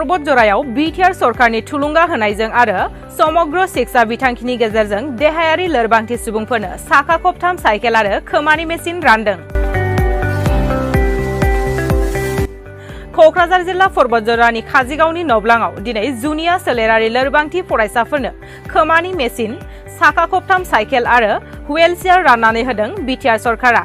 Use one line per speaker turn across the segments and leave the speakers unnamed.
बतझरायाव BTR सरकारनि थुलुंगा होनायजों आरो समग्र शिक्षा बिथांखिनि गेजेरजों देहायारि लोरबांथि सुबुंफोरनो साखा खबथाम साइकेल आरो खोमानि मेसिन रानदों। क'क्राझार जिल्ला बतझरानि काजिगावनि नब्लाङाव दिनै जुनिया सोलेरारि लोरबांथि फरायसाफोरनो खोमानि मेसिन, साखा खबथाम साइकेल आरो हुइलचेयार राननानै होदों बिटिआर सरकारा।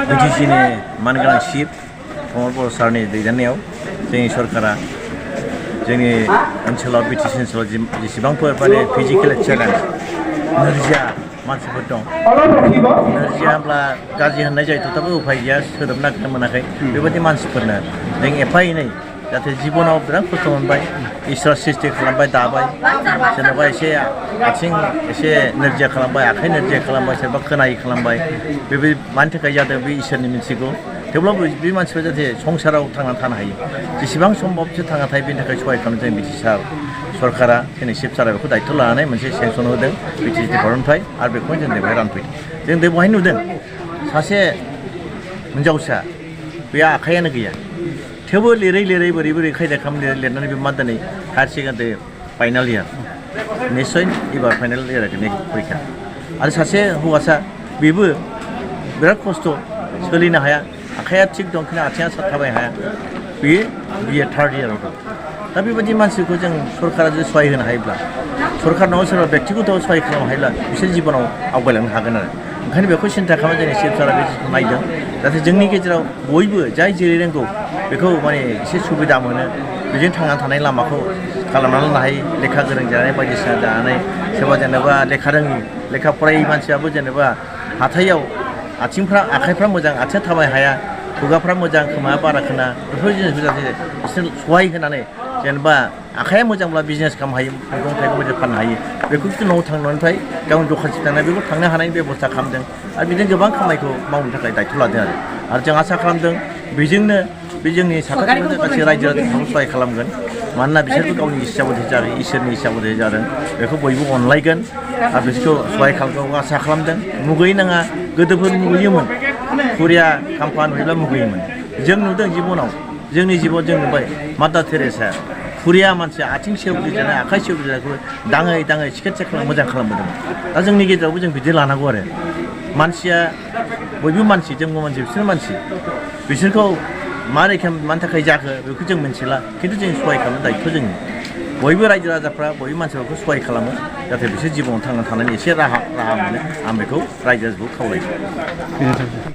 बिटिसिनि मानगोनां चिफ प्रमद बर' सारनि दैदेननायाव जोंनि सरकारा जोंनि ओनसोलाव बिटिसि ओनसोलाव जेसेबांफोर माने फिजिकेल चेलेन्ज नोरजिया मानसिफोर दं, नोरजिया होनब्ला गाज्रि होननाय जायो थेवब्लाबो उफाय गैया, सोदोब नागिरनो मोनाखै, बेबायदि मानसिफोरनो जों एफा एनै जाहाथे जिबनाव बिराद खस्थ' मोनबाय, इसोरा सृष्टि खालामबाय, दाबाय, सोरनाबा एसे आथिं एसे नोरजिया खालामबाय, आखाइ नोरजिया खालामबाय, सोरबा खोनायै खालामबाय, बेबायदि मानि थाखाय जादों बे इसोरनि मिथिगौ। थेवब्लाबो बे मानसिफ्रा जाहाथे संसाराव थांनानै थानो हायो, जेसेबां सम्भब बिसोर थांना थायो, बेनि थाखाय सहाय खालामनो जों बिटिआर सरकारा जोंनि चिफ सारा बेखौ दायथ' लानानै मोनसे सेंसन होदों बिटिसि डिपार्टमेन्टनिफ्राय, आरो बेखौनो जों बेवहाय रानफैदों। जों बेवहाय नुदों सासे हिनजावसा, बे आखाइयानो गैया, थेवबो लिरै लिरै बोरै खायदा खालाम लिरनानै बे मा दिनै हायार सेकेन्डारि फाइनाल इयार, निस्सय एबार फाइनाल इयार परीक्षा। आरो सासे हौवासा, बेबो बिराद खस्थ', सोलिनो हाया, आखाइया थिग दं खिन्थु आथिङा थाबायनो हाया, बेयो बिए थार्ड इयाराव दं। दा बेबायदि मानसिखौ जों सरकारा जुदि सहाय होनो हायोब्ला, सरकारनाव सोरबा बेक्तिगत सहाय खालामनो हायोब्ला बिसोर जिबनाव आवगायलांनो हागोन आरो। ओंखायनो बेखौ सिन्था खालामनानै जोंनि चिफ सारा बे जिनिसखौ नायदों, जाहाथे जोंनि गेजेराव बयबो जाय जेरै रोंगौ बेखौ माने एसे सुबिदा मोनो, बेजों थांनानै थानाय लामाखौ खालामनानै लानो हायो, लेखा गोरों जानानै बायदिसिना जानानै, सोरबा जेनेबा लेखा रोङि, लेखा फरायै मानसियाबो जेनेबा हाथायाव आखाइफ्रा मोजां, आथिं थाबायनो हाया, खुगाफ्रा मोजां, खोमाया बारा खोना, बेफोर जिनिसखौ जाहाथे बिसोर सहाय होनानै जेनेबा आखाइया मोजांब्ला बिजनेस खालामनो हायो, मैगं थाइगं मोजां फाननो हायो, बेखौ जुदि न'आव थांनायनिफ्राय गावनि दखानसिम थांनाय बेखौ थांनो हानायनि बेब'स्था खालामदों, आरो बिदिनो गोबां खामानिखौ मावनो थाखाय दायथ' लादों आरो जों आसा खालामदों बेजोंनो बे जोंनि साखाथिनि गासै रायजो राजाफोरखौ सहाय खालामगोन, मानोना बिसोरबो गावनि इस्साबोधै जादों, इसोरनि इस्साबोधै जादों, बेखौ बयबो अनलायगोन आरो बिसोरखौ सहाय खालामगोन आसा खालामदों। मुगैनो नाङा, गोदोफोर मुगैयोमोन, कुरिया खाम्फा नुयोब्ला मुगैयोमोन, जों नुदों जिबनाव, जोंनि जिबनाव जों नुबाय मादार टेरेसा कुरिया मानसिया आथिं सेवग्लिजानाय, आखाइ सेवग्लिजानायखौ दाङै दाङै सिकित्सा मोजां खालामबोदों। दा जोंनि गेजेरावबो जों बिदि लानांगौ आरो मानसिया बयबो मानसि, जोंबो मानसि, बिसोर मानसि, बिसोरखौ मानि थाखाय जाखो बेखौ जों मिथिला, खिन्थु जों सहाय खालामनो दायथ' जोंनि बयबो रायजो राजाफ्रा बयबो मानसिफोरखौ सहाय खालामो, जाहाथे बिसोर जिबनाव थांना थानायनि एसे राहा मोनो, आं बेखौ रायजो राजाखौ खावलायो।